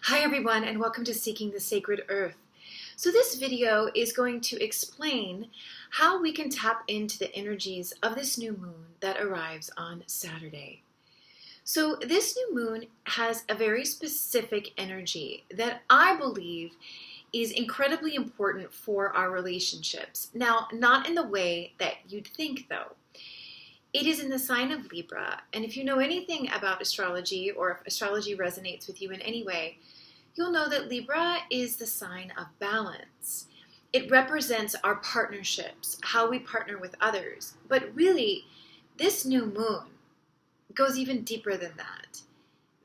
Hi everyone, and welcome to Seeking the Sacred Earth. So this video is going to explain how we can tap into the energies of this new moon that arrives on Saturday. So this new moon has a very specific energy that I believe is incredibly important for our relationships. Now, not in the way that you'd think though. It is in the sign of Libra, and if you know anything about astrology, or if astrology resonates with you in any way, you'll know that Libra is the sign of balance. It represents our partnerships, how we partner with others. But really, this new moon goes even deeper than that.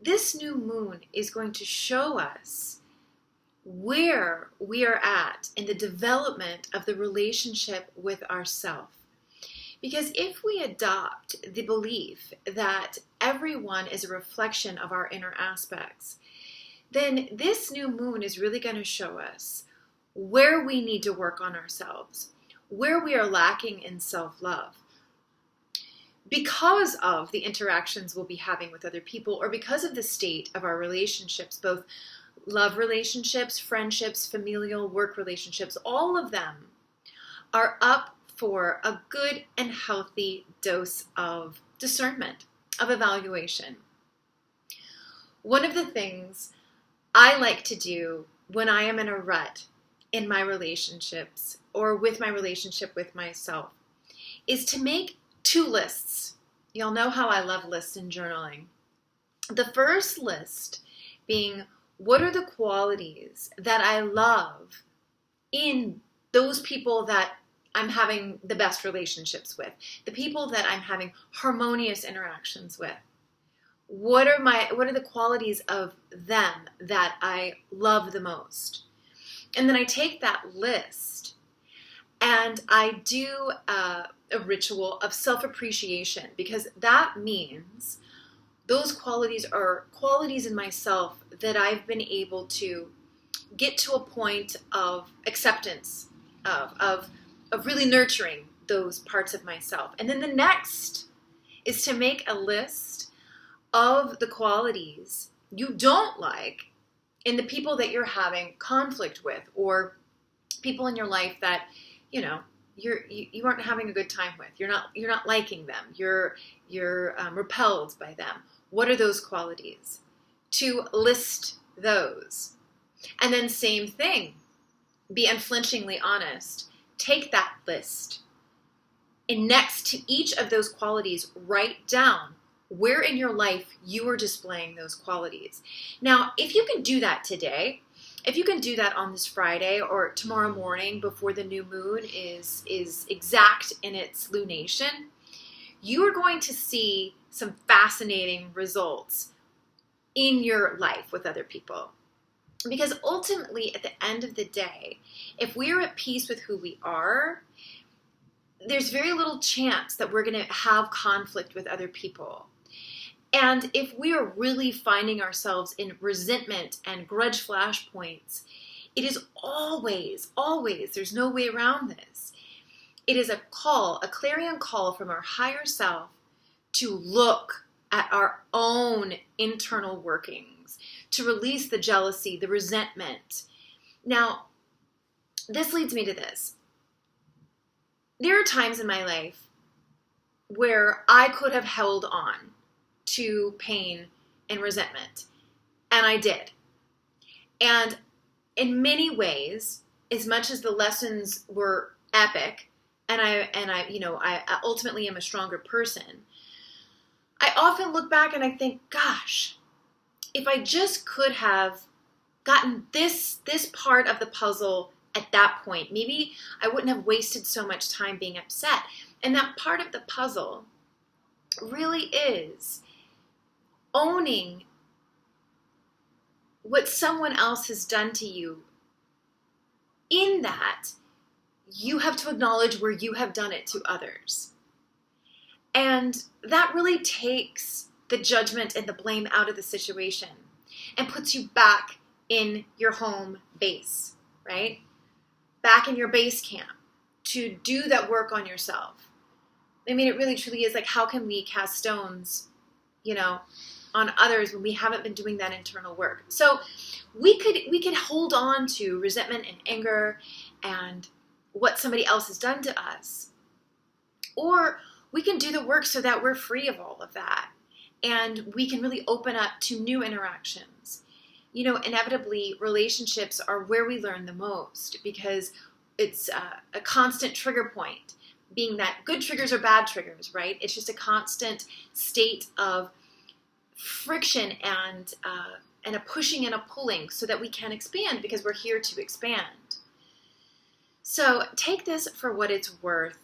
This new moon is going to show us where we are at in the development of the relationship with ourselves. Because if we adopt the belief that everyone is a reflection of our inner aspects, then this new moon is really going to show us where we need to work on ourselves, where we are lacking in self-love, because of the interactions we'll be having with other people, or because of the state of our relationships, both love relationships, friendships, familial, work relationships. All of them are up for a good and healthy dose of discernment, of evaluation. One of the things I like to do when I am in a rut in my relationships, or with my relationship with myself, is to make two lists. You'll know how I love lists in journaling. The first list being, what are the qualities that I love in those people that I'm having the best relationships with, the people that I'm having harmonious interactions with? What are the qualities of them that I love the most? And then I take that list and I do a ritual of self-appreciation, because that means those qualities are qualities in myself that I've been able to get to a point of acceptance of really nurturing those parts of myself. And then the next is to make a list of the qualities you don't like in the people that you're having conflict with, or people in your life that, you aren't having a good time with. You're not liking them. You're repelled by them. What are those qualities? To list those. And then same thing, be unflinchingly honest. Take that list, and next to each of those qualities, write down where in your life you are displaying those qualities. Now, if you can do that today, if you can do that on this Friday or tomorrow morning before the new moon is exact in its lunation, you are going to see some fascinating results in your life with other people. Because ultimately, at the end of the day, if we are at peace with who we are, there's very little chance that we're going to have conflict with other people. And if we are really finding ourselves in resentment and grudge flashpoints, it is always, there's no way around this. It is a call, a clarion call from our higher self to look at our own internal workings, to release the jealousy, the resentment. Now, this leads me to this. There are times in my life where I could have held on to pain and resentment, and I did. And in many ways, as much as the lessons were epic, and I ultimately am a stronger person, I often look back and I think, gosh, if I just could have gotten this part of the puzzle at that point, maybe I wouldn't have wasted so much time being upset. And that part of the puzzle really is owning what someone else has done to you. In that, you have to acknowledge where you have done it to others. And that really takes the judgment and the blame out of the situation and puts you back in your home base, right? Back in your base camp to do that work on yourself. I mean, it really truly is like, how can we cast stones, on others when we haven't been doing that internal work. So we could hold on to resentment and anger and what somebody else has done to us. Or we can do the work so that we're free of all of that. And we can really open up to new interactions. You know, inevitably, relationships are where we learn the most because it's a constant trigger point, being that good triggers are bad triggers, right? It's just a constant state of friction and a pushing and a pulling so that we can expand because we're here to expand. So take this for what it's worth.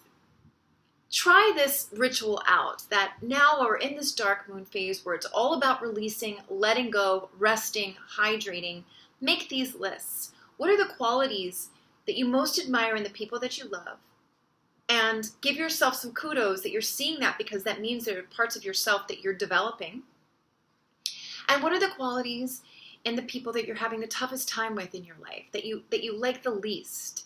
Try this ritual out, that now we're in this dark moon phase where it's all about releasing, letting go, resting, hydrating. Make these lists. What are the qualities that you most admire in the people that you love? And give yourself some kudos that you're seeing that because that means there are parts of yourself that you're developing. And what are the qualities in the people that you're having the toughest time with in your life, that you like the least?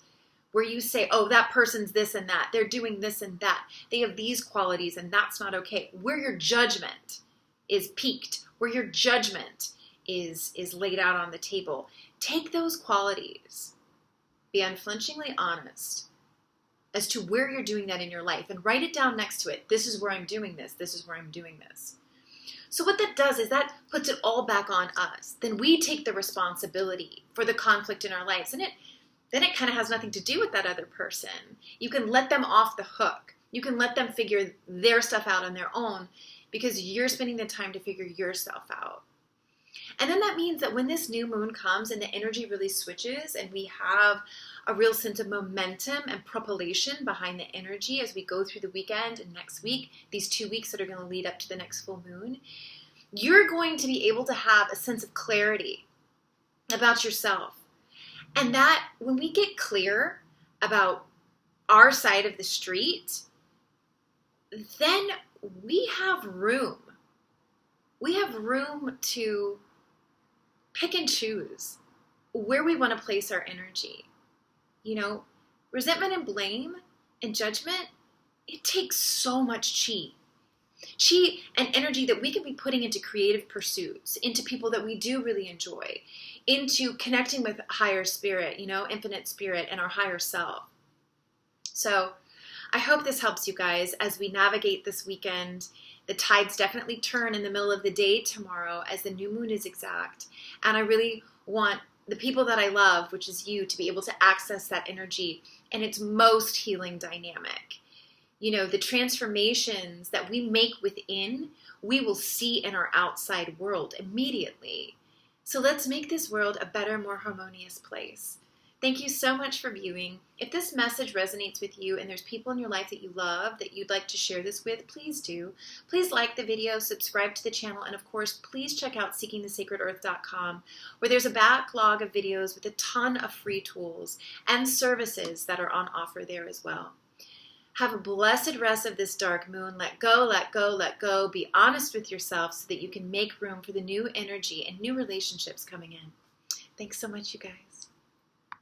Where you say, oh, that person's this and that. They're doing this and that. They have these qualities and that's not okay. Where your judgment is peaked, where your judgment is laid out on the table. Take those qualities. Be unflinchingly honest as to where you're doing that in your life and write it down next to it. This is where I'm doing this. This is where I'm doing this. So what that does is that puts it all back on us. Then we take the responsibility for the conflict in our lives. And then it kind of has nothing to do with that other person. You can let them off the hook. You can let them figure their stuff out on their own because you're spending the time to figure yourself out. And then that means that when this new moon comes and the energy really switches and we have a real sense of momentum and propulsion behind the energy as we go through the weekend and next week, these 2 weeks that are going to lead up to the next full moon, you're going to be able to have a sense of clarity about yourself. And that when we get clear about our side of the street, then we have room. We have room to pick and choose where we want to place our energy. You know, resentment and blame and judgment, it takes so much chi. Chi and energy that we can be putting into creative pursuits, into people that we do really enjoy, into connecting with higher spirit, you know, infinite spirit and our higher self. So I hope this helps you guys as we navigate this weekend. The tides definitely turn in the middle of the day tomorrow as the new moon is exact. And I really want the people that I love, which is you, to be able to access that energy in its most healing dynamic. You know, the transformations that we make within, we will see in our outside world immediately. So let's make this world a better, more harmonious place. Thank you so much for viewing. If this message resonates with you and there's people in your life that you love that you'd like to share this with, please do. Please like the video, subscribe to the channel, and of course, please check out SeekingTheSacredEarth.com, where there's a backlog of videos with a ton of free tools and services that are on offer there as well. Have a blessed rest of this dark moon. Let go, let go, let go. Be honest with yourself so that you can make room for the new energy and new relationships coming in. Thanks so much, you guys.